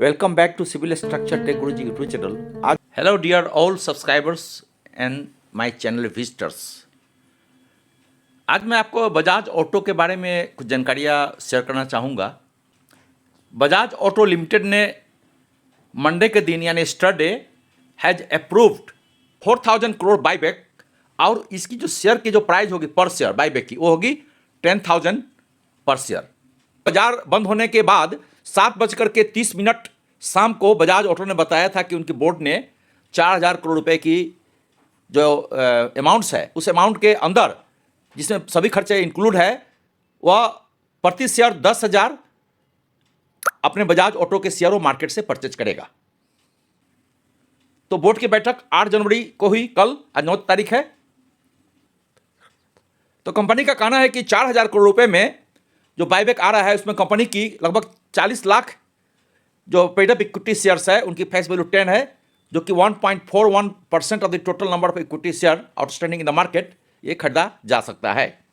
Welcome back to Civil Structure Tech Guruji YouTube channel. Hello dear all subscribers and my channel visitors. आज मैं आपको Bajaj auto के बारे में कुछ जानकारियाँ शेयर करना चाहूँगा। बजाज ऑटो लिमिटेड ने मंडे के दिन यानी स्टरडे हैज अप्रूव्ड 4,000 करोड़ बाईबैक और इसकी जो शेयर की जो प्राइस होगी पर शेयर बाईबैक की वो होगी 10,000 पर शेयर। बाजार बंद होने के बाद 7:30 शाम को बजाज ऑटो ने बताया था कि उनकी बोर्ड ने 4,000 करोड़ रुपए की जो अमाउंट्स है उस अमाउंट के अंदर जिसमें सभी खर्चे इंक्लूड है वह प्रति शेयर 10,000 अपने बजाज ऑटो के शेयर वो मार्केट से परचेज करेगा। तो बोर्ड की बैठक 8 जनवरी को हुई, कल आज 9 तारीख है। तो कंपनी का कहना है कि 4,000 करोड़ रुपए में जो बाईबैक आ रहा है उसमें कंपनी की लगभग 40 लाख जो पेड अप इक्विटी शेयर्स है उनकी फेस वैल्यू 10 है, जो कि 1.41% of the total number of equity share outstanding in the market ये खरीदा जा सकता है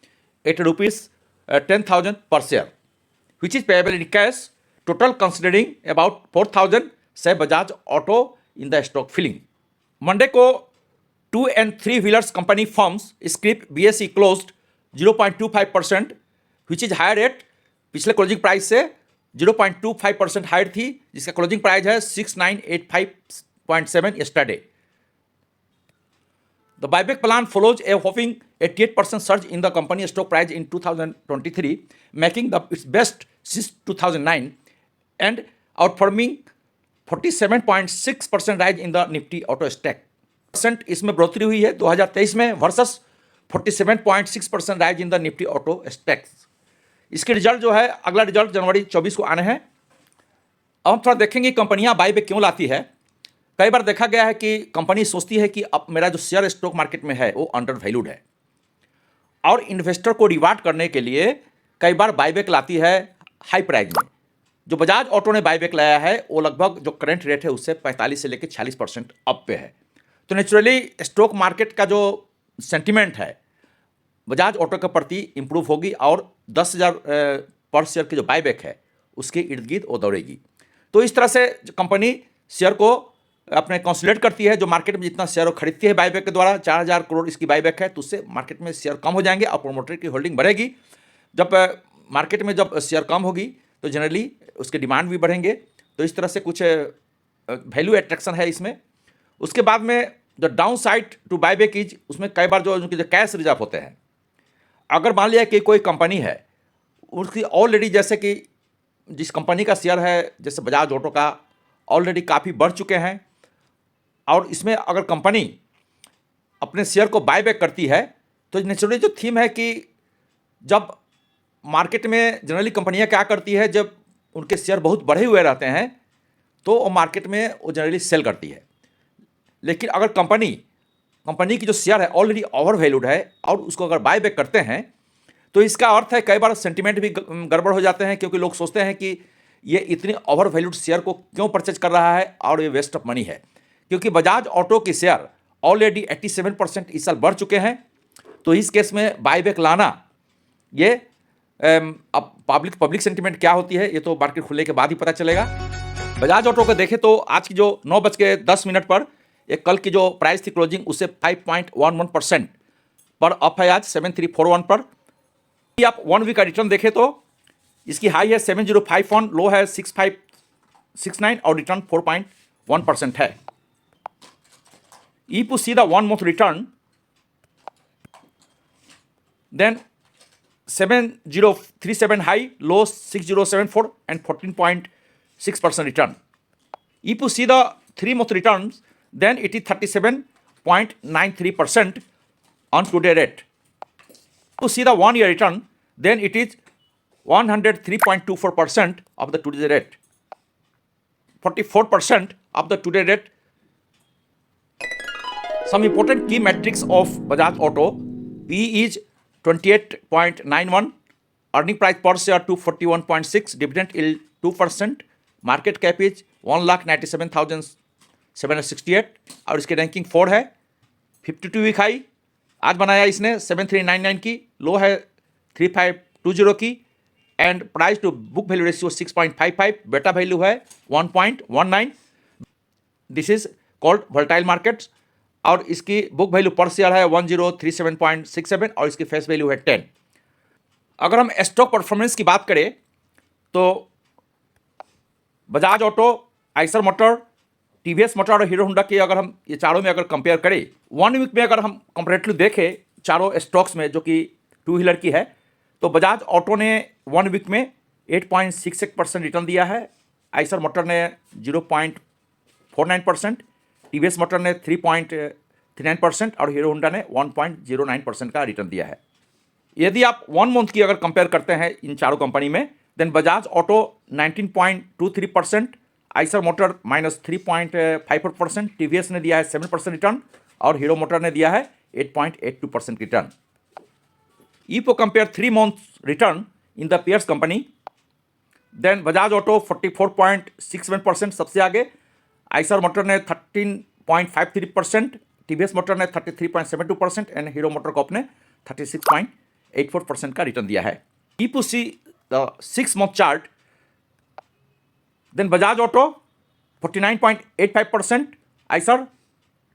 at ₹10,000 per share which is payable in cash, total considering about 4,000 से Bajaj Auto in the stock filing. Monday को 2 and 3 wheelers company firms scrip BSE closed 0.25% which is higher at पिछले closing price से 0.25% higher थी, जिसका closing price है 6,985.7 yesterday. The buyback plan follows a whopping 88% surge in the company stock price in 2023, making its best since 2009 and outperforming 47.6% rise in the Nifty Auto Stack. इसमें बढ़ोतरी हुई है 2023 में versus 47.6% rise in the Nifty auto stacks. इसके result जो है अगला result जनवरी 24 को आने हैं। अब हम थोड़ा देखेंगे कंपनियां बाईबैक क्यों लाती है। कई बार देखा गया है कि कंपनी सोचती है कि अब मेरा जो शेयर स्टॉक मार्केट में है वो अंडर वैल्यूड है और इन्वेस्टर को रिवार्ड करने के लिए कई बार बाईबैक लाती है हाई प्राइस में। जो बजाज ऑटो ने बाईबैक लाया है वो लगभग जो करंट रेट है उससे 45 से लेकर 46% अप पे है। तो नेचुरली स्टॉक मार्केट का जो सेंटिमेंट है बजाज ऑटो के प्रति इंप्रूव होगी और 10,000 पर शेयर की जो बाईबैक है उसके इर्द गिर्द वो दौड़ेगी। तो इस तरह से कंपनी शेयर को अपने कंसोलिडेट करती है। जो मार्केट में जितना शेयर खरीदती है बाईबैक के द्वारा 4,000 करोड़ इसकी बाईबैक है तो उससे मार्केट में शेयर कम हो जाएंगे और प्रोमोटर की होल्डिंग बढ़ेगी। जब मार्केट में जब शेयर कम होगी तो जनरली उसके डिमांड भी बढ़ेंगे। तो इस तरह से कुछ वैल्यू एट्रैक्शन है इसमें। उसके बाद में जो downside to buyback is उसमें कई बार जो उनके जो कैश रिजर्व होते हैं, अगर मान लिया कि कोई कंपनी है उसकी ऑलरेडी जैसे कि जिस कंपनी का शेयर है जैसे बजाज ऑटो का ऑलरेडी काफ़ी बढ़ चुके हैं और इसमें अगर कंपनी अपने शेयर को बाईबैक करती है तो नेचुरली जो थीम है कि जब मार्केट में जनरली कंपनियां क्या करती है जब उनके शेयर बहुत बढ़े हुए रहते हैं तो वो मार्केट में वो जनरली सेल करती है। लेकिन अगर कंपनी की जो शेयर है ऑलरेडी ओवर वैल्यूड है और उसको अगर बाईबैक करते हैं तो इसका अर्थ है कई बार सेंटिमेंट भी गड़बड़ हो जाते हैं, क्योंकि लोग सोचते हैं कि ये इतनी ओवर वैल्यूड शेयर को क्यों परचेज कर रहा है और ये वेस्ट ऑफ मनी है। क्योंकि बजाज ऑटो की शेयर ऑलरेडी 87% इस साल बढ़ चुके हैं। तो इस केस में बाईबैक लाना ये अब पब्लिक सेंटिमेंट क्या होती है ये तो मार्केट खुलने के बाद ही पता चलेगा। बजाज ऑटो को देखें तो आज की जो 9:10 पर एक कल की जो प्राइस थी क्लोजिंग उससे 5.11% पर अप है आज 7,341 पर। यदि आप 1 वीक का रिटर्न देखें तो इसकी हाई है 7,051, लो है 6,569 और रिटर्न 4.1% है। If you see the 1 month return, then 7,037 high, low 6,074 and 14.6% return. If you see the 3 month returns, then it is 37.93% on today rate. If you see the 1 year return, then it is 103.24% of the today rate. 44% of the today rate. Some important key metrics of Bajaj Auto: PE is 28.91, earning price per share 241.6, dividend yield 2%, market cap is 1,97,768 और इसकी ranking 4 है। 52 week high आज बनाया इसने 7,399 की, लो है 3,520 की and price to book value ratio 6.55, beta value है 1.19। This is called volatile markets. और इसकी बुक वैल्यू पर शेयर है 1037.67 और इसकी फेस वैल्यू है 10। अगर हम स्टॉक परफॉर्मेंस की बात करें तो Bajaj auto, Eicher motor, TVS motor और हीरो होंडा की अगर हम ये चारों में अगर कंपेयर करें, 1 वीक में अगर हम कंपेरेटिवली देखें चारों स्टॉक्स में जो कि टू व्हीलर की है, तो बजाज ऑटो ने 1 वीक में 8.66% रिटर्न दिया है, आइसर मोटर ने 0.49%, टीवीएस मोटर ने 3.39% और हीरो होंडा ने 1.09% का रिटर्न दिया है। यदि आप 1 मंथ की अगर कंपेयर करते हैं इन चारों कंपनी में, then Bajaj Auto 19.23%, Eicher Motor -3.54%, TVS ने दिया है 7% रिटर्न और हीरो मोटर ने दिया है 8.82% return. If you compare 3 months return in the peers company, then Bajaj Auto 44.61% सबसे आगे, आइसर मोटर ने 13.53%, टीवीएस मोटर ने 33.72% एंड हीरो मोटर कॉप ने 36.84% का रिटर्न दिया है। If you see the 6 month chart, then Bajaj Auto 49.85%, Eicher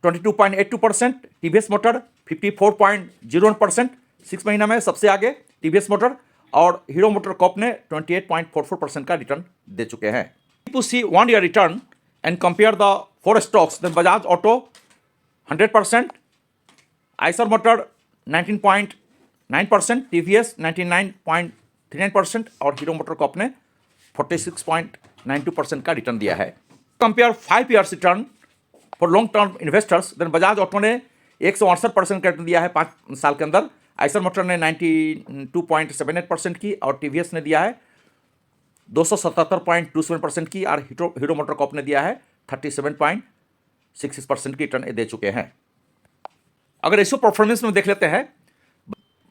22.82%, TVS motor 54.01%, 6 महीना में सबसे आगे टीवीएस मोटर और हीरो मोटर कॉप ने 28.44% का रिटर्न दे चुके हैं। If you see 1 year return and compare the 4 stocks, then Bajaj Auto 100%, Eicher motor 19.9%, TVS 99.39% और हीरो मोटर कॉप ने 46.92% का रिटर्न दिया है। Compare 5 years return for long term investors, then Bajaj Auto ने 168% का रिटर्न दिया है 5 साल के अंदर, आइसर मोटर ने 92.78% की और टीवीएस ने दिया है 277.27% की और हीरो मोटर कॉप ने दिया है 37.66% की रिटर्न दे चुके हैं। अगर रेशियो परफॉर्मेंस में देख लेते हैं,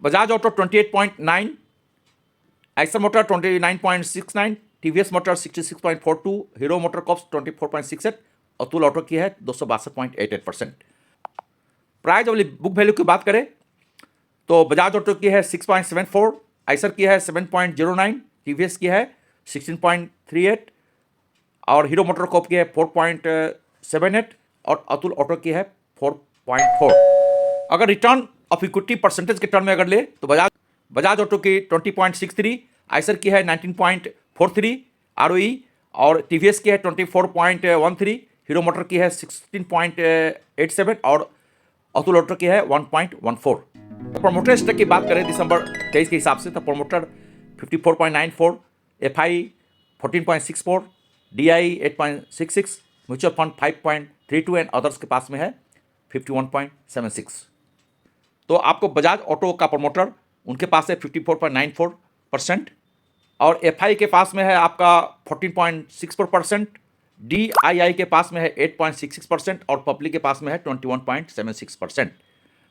Bajaj Auto 28.9, Eicher Motor 29.69, TVS Motor 66.42, Hero Motor corp 24.68, Atul Auto की है 262.88%। प्राइस वाली बुक वैल्यू की बात करें तो बजाज ऑटो की है 6.74, आइसर की है 7.09, टीवीएस की है 16.38 और हीरो मोटर कॉप की है 4.78 और अतुल ऑटो की है 4.4। अगर रिटर्न ऑफ इक्विटी परसेंटेज के टर्म में अगर ले तो बजाज ऑटो की 20.63, आइसर की है 19.43 ROE और टीवीएस की है 24.13, हीरो मोटर की है 16.87 और अतुल ऑटो की है 1.14। प्रमोटर स्टेक की बात करें दिसंबर 23 के हिसाब से तो promoter 54.94, FI 14.64, DI 8.66, mutual fund 5.32 and others के पास में है 51.76। तो आपको बजाज ऑटो का प्रमोटर उनके पास है 54.94% और एफआई के पास में है आपका 14.64%, डीआईआई के पास में है 8.66% और पब्लिक के पास में है 21.76%।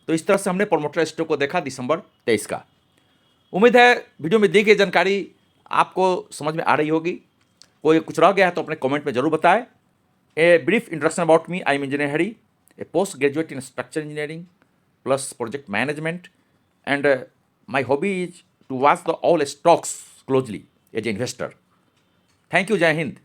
तो इस तरह से हमने प्रमोटर स्टॉक को देखा दिसंबर 23 का। उम्मीद है वीडियो में दी गई जानकारी आपको समझ में आ रही होगी। कोई कुछ रह गया है तो अपने कमेंट में जरूर बताएं। A brief introduction about me, I am engineer Hari, a post graduate in structure engineering plus project management and my hobby is to watch the all stocks closely as a investor. Thank you, Jai Hind.